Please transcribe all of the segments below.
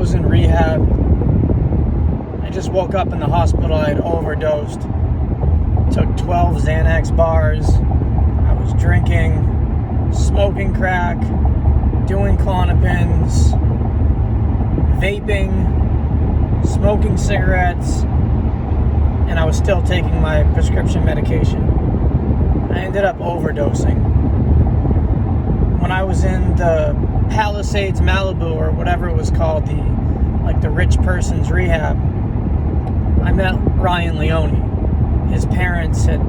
was in rehab. I just woke up in the hospital. I had overdosed. Took 12 Xanax bars. I was drinking, smoking crack, doing Klonopins, vaping, smoking cigarettes, and I was still taking my prescription medication. I ended up overdosing. When I was in the Palisades, Malibu, or whatever it was called, the rich person's rehab, I met Ryan Leone. His parents had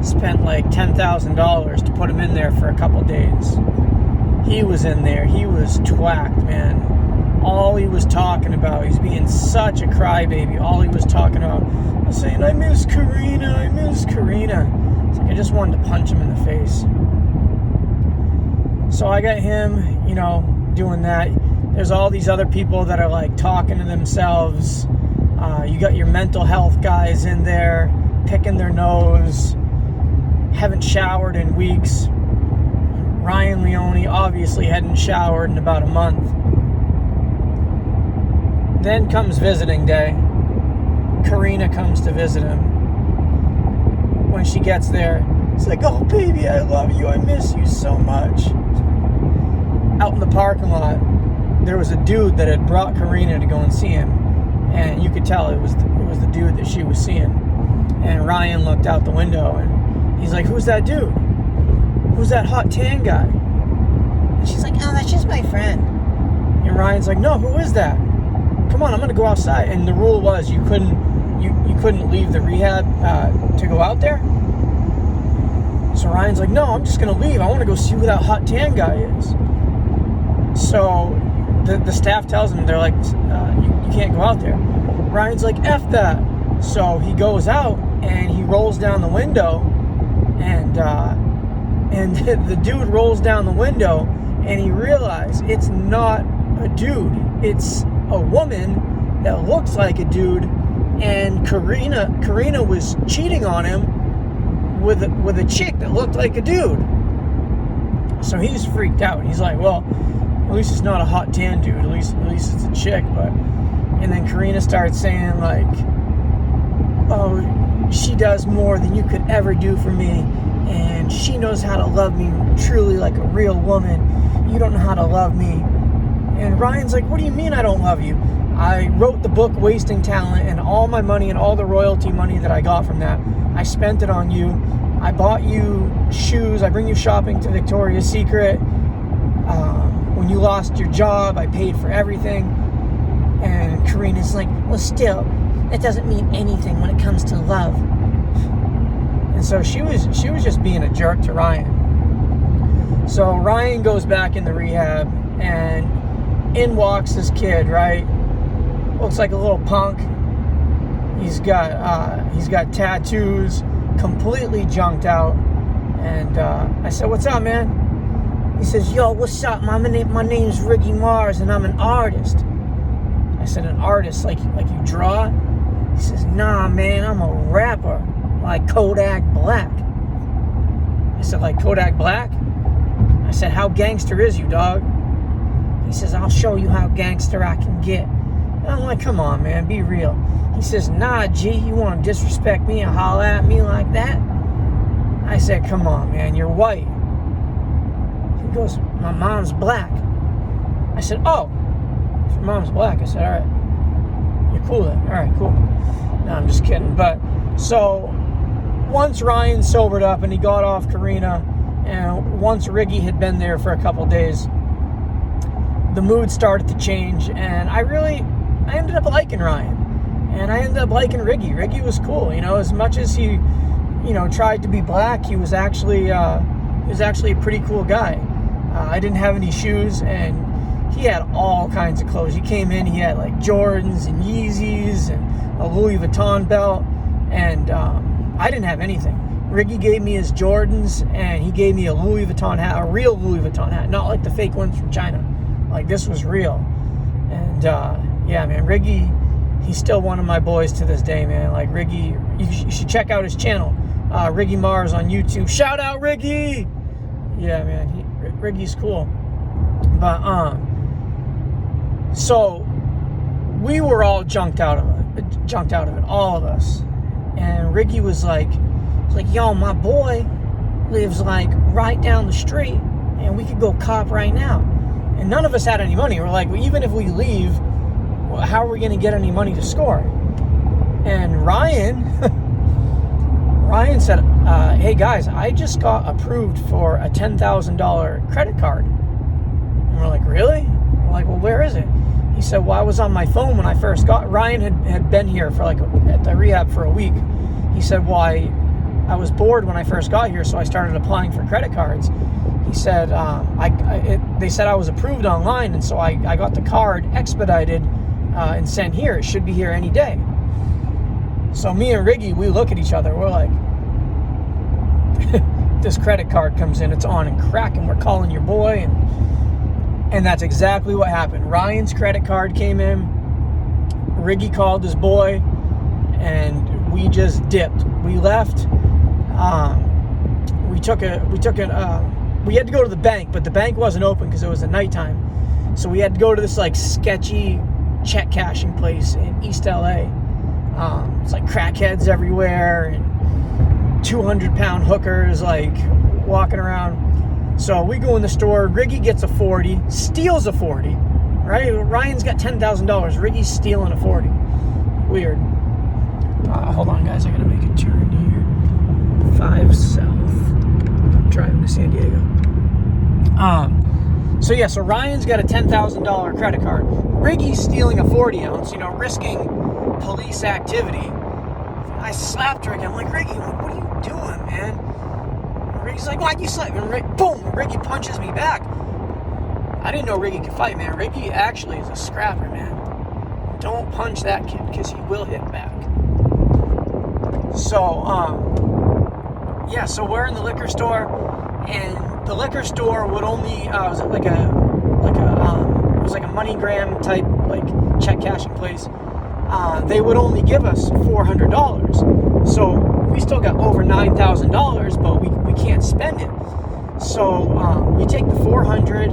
spent like $10,000 to put him in there for a couple days. He was in there. He was twacked, man. All he was talking about, he's being such a crybaby. All he was talking about was saying, I miss Karina, I miss Karina. It's like I just wanted to punch him in the face. So I got him, doing that. There's all these other people that are like talking to themselves. You got your mental health guys in there, picking their nose, haven't showered in weeks. Ryan Leone obviously hadn't showered in about a month. Then comes visiting day. Karina comes to visit him. When she gets there, it's like, oh baby, I love you, I miss you so much. Out in the parking lot, there was a dude that had brought Karina to go and see him, and you could tell it was the dude that she was seeing. And Ryan looked out the window and he's like, who's that dude? Who's that hot tan guy? And she's like, oh, that's just my friend. And Ryan's like, no, who is that? Come on, I'm gonna go outside. And the rule was you couldn't leave the rehab to go out there. So Ryan's like, no, I'm just gonna leave. I want to go see who that hot tan guy is. So the staff tells him, they're like, you can't go out there. Ryan's like, F that. So he goes out and he rolls down the window, and the dude rolls down the window, and he realized it's not a dude, it's a woman that looks like a dude, and Karina was cheating on him with a chick that looked like a dude. So he's freaked out. He's like, well, at least it's not a hot tan dude, at least it's a chick. And then Karina starts saying like, oh, she does more than you could ever do for me, and she knows how to love me truly like a real woman. You don't know how to love me. And Ryan's like, what do you mean I don't love you? I wrote the book Wasting Talent, and all my money and all the royalty money that I got from that, I spent it on you. I bought you shoes. I bring you shopping to Victoria's Secret. When you lost your job, I paid for everything. And Karina's like, well, still, that doesn't mean anything when it comes to love. And so she was just being a jerk to Ryan. So Ryan goes back in the rehab, and in walks this kid, right? Looks like a little punk. He's got tattoos, completely junked out. And I said, what's up, man? He says, yo, what's up, man? My name's Riggy Mars, and I'm an artist. I said, an artist, like you draw? He says, nah, man, I'm a rapper, like Kodak Black. I said, like Kodak Black? I said, how gangster is you, dog? He says, I'll show you how gangster I can get. And I'm like, come on, man, be real. He says, nah, G, you want to disrespect me and holler at me like that? I said, come on, man, you're white. He goes, my mom's black. I said, oh, if your mom's black. I said, all right, you're cool then. All right, cool. No, I'm just kidding. But so once Ryan sobered up and he got off Karina, and once Riggy had been there for a couple days, the mood started to change, and I ended up liking Ryan, and I ended up liking Riggy. Riggy was cool, as much as he, tried to be black, he was actually a pretty cool guy. I didn't have any shoes, and he had all kinds of clothes. He came in, he had like Jordans and Yeezys and a Louis Vuitton belt, and I didn't have anything. Riggy gave me his Jordans, and he gave me a Louis Vuitton hat, a real Louis Vuitton hat, not like the fake ones from China. Like, this was real. And yeah, man, Riggy, he's still one of my boys to this day, man. Like, Riggy, you should check out his channel, Riggy Mars on YouTube. Shout out, Riggy! Yeah, man, Riggy's cool. But, so, we were all junked out of it, all of us. And Riggy was like, yo, my boy lives like right down the street, and we could go cop right now. And none of us had any money. We're like, well, even if we leave, well, how are we going to get any money to score? And Ryan said, hey guys, I just got approved for a $10,000 credit card. And we're like, really? We're like, well, where is it? He said, well, I was on my phone when I first got. Ryan had been here for at the rehab for a week. He said, well, I was bored when I first got here, so I started applying for credit cards. He said, they said I was approved online, and so I got the card expedited and sent here. It should be here any day. So me and Riggy, we look at each other. We're like, this credit card comes in, it's on and cracking. We're calling your boy, and that's exactly what happened. Ryan's credit card came in. Riggy called his boy, and we just dipped. We left. We had to go to the bank, but the bank wasn't open because it was at nighttime. So we had to go to this like sketchy check cashing place in East LA. It's like crackheads everywhere and 200-pound hookers like walking around. So we go in the store. Riggy gets a 40, steals a 40, right? Ryan's got $10,000. Riggy's stealing a 40. Weird. Hold on, guys. I gotta make a turn here. 5 South. Driving to San Diego. So Ryan's got a $10,000 credit card. Riggy's stealing a 40 ounce, risking police activity. I slapped Riggy. I'm like, Riggy, what are you doing, man? Riggy's like, why'd you slap me? Boom! Riggy punches me back. I didn't know Riggy could fight, man. Riggy actually is a scrapper, man. Don't punch that kid, because he will hit back. So, so we're in the liquor store, and the liquor store would only, it was like a MoneyGram type, like, check cashing place. They would only give us $400. So we still got over $9,000, but we can't spend it. So we take the $400,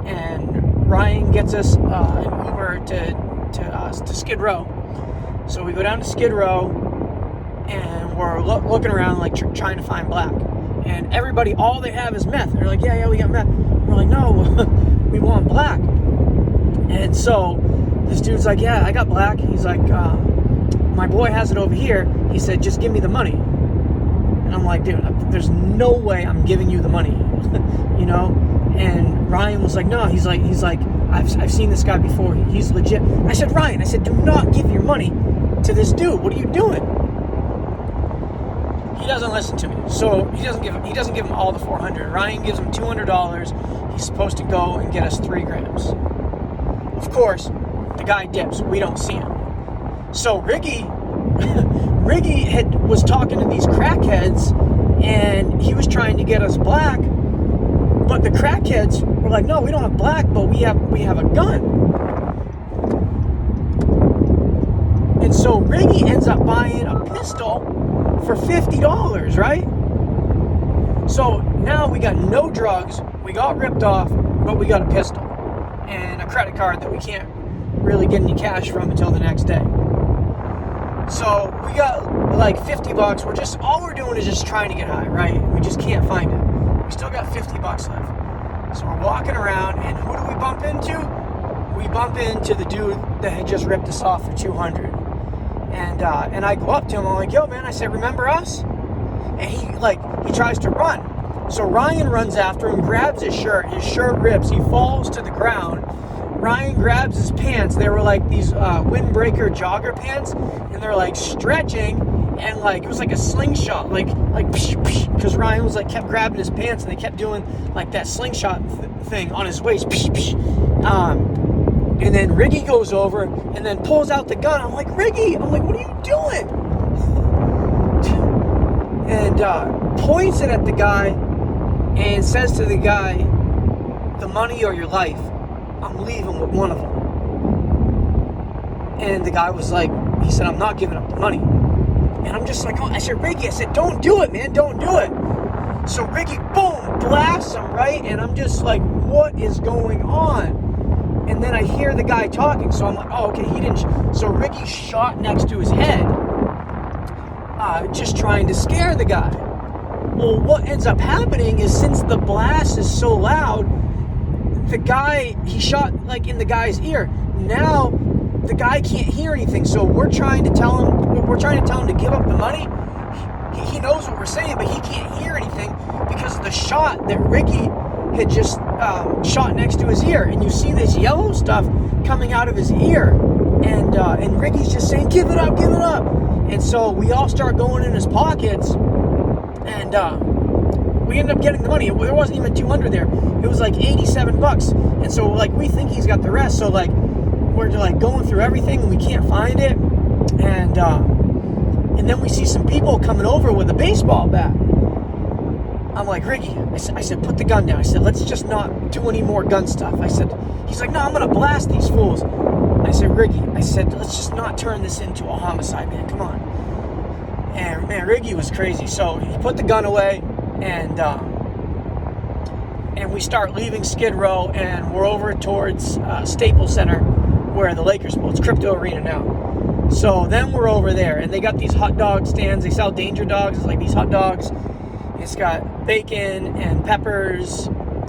and Ryan gets us an Uber to Skid Row. So we go down to Skid Row, and we're looking around like trying to find black. And everybody, all they have is meth. They're like, yeah, we got meth. We're like, no, we want black. And so this dude's like, yeah, I got black. He's like, my boy has it over here. He said, just give me the money. And I'm like, dude, there's no way I'm giving you the money, And Ryan was like, no. He's like, I've seen this guy before. He's legit. I said, Ryan, do not give your money to this dude. What are you doing? He doesn't listen to me. So he doesn't give him all the $400. Ryan gives him $200. He's supposed to go and get us 3 grams. Of course, the guy dips. We don't see him. So Riggy was talking to these crackheads, and he was trying to get us black. But the crackheads were like, no, we don't have black, but we have a gun. And so Riggy ends up buying a pistol for $50, right? So now we got no drugs, we got ripped off, but we got a pistol and a credit card that we can't really get any cash from until the next day. So we got like $50. All we're doing is just trying to get high, right? We just can't find it. We still got $50 left. So we're walking around, and who do we bump into? We bump into the dude that had just ripped us off for $200. And I go up to him, I'm like, yo, man, I said, remember us? And he tries to run. So Ryan runs after him, grabs his shirt rips, he falls to the ground. Ryan grabs his pants. They were like these windbreaker jogger pants, and they're like stretching, and like it was like a slingshot, like because Ryan was like kept grabbing his pants, and they kept doing like that slingshot thing on his waist. And then Riggy goes over and then pulls out the gun. I'm like, Riggy, what are you doing? And points it at the guy and says to the guy, the money or your life. I'm leaving with one of them. And the guy was like, he said, I'm not giving up the money. And I'm just like, I said, Riggy, don't do it, man, don't do it. So Riggy, boom, blasts him, right? And I'm just like, what is going on? And then I hear the guy talking, so I'm like, oh, okay, he didn't. So Riggy shot next to his head, just trying to scare the guy. Well, what ends up happening is, since the blast is so loud, the guy, he shot like in the guy's ear. Now the guy can't hear anything, so we're trying to tell him to give up the money. He knows what we're saying, but he can't hear anything because of the shot that Riggy had just shot next to his ear. And you see this yellow stuff coming out of his ear, and Riggy's just saying, give it up, give it up. And so we all start going in his pockets, and we end up getting the money. There wasn't even 200 there. It was like $87. And so like we think he's got the rest. So like we're like going through everything and we can't find it. And then we see some people coming over with a baseball bat. I'm like, Riggy, I said, put the gun down. I said, let's just not do any more gun stuff. I said, he's like, no, I'm going to blast these fools. I said, Riggy, I said, let's just not turn this into a homicide, man. Come on. And man, Riggy was crazy. So he put the gun away, and we start leaving Skid Row, and we're over towards Staples Center, where the Lakers play. It's Crypto Arena now. So then we're over there, and they got these hot dog stands. They sell Danger Dogs. It's like these hot dogs. It's got bacon and peppers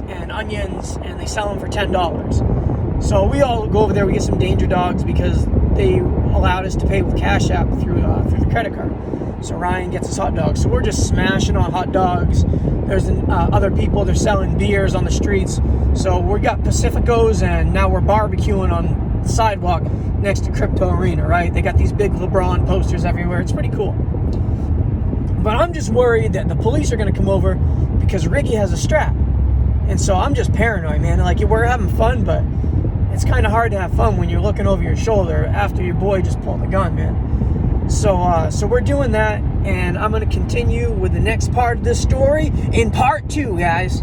and onions, and they sell them for $10. So we all go over there. We get some Danger Dogs because they allowed us to pay with Cash App through the credit card. So Ryan gets us hot dogs. So we're just smashing on hot dogs. There's other people. They're selling beers on the streets. So we got Pacificos, and now we're barbecuing on the sidewalk next to Crypto Arena, right? They got these big LeBron posters everywhere. It's pretty cool. But I'm just worried that the police are going to come over because Riggy has a strap. And so I'm just paranoid, man. Like, we're having fun, but it's kind of hard to have fun when you're looking over your shoulder after your boy just pulled the gun, man. So we're doing that, and I'm going to continue with the next part of this story in part 2, guys.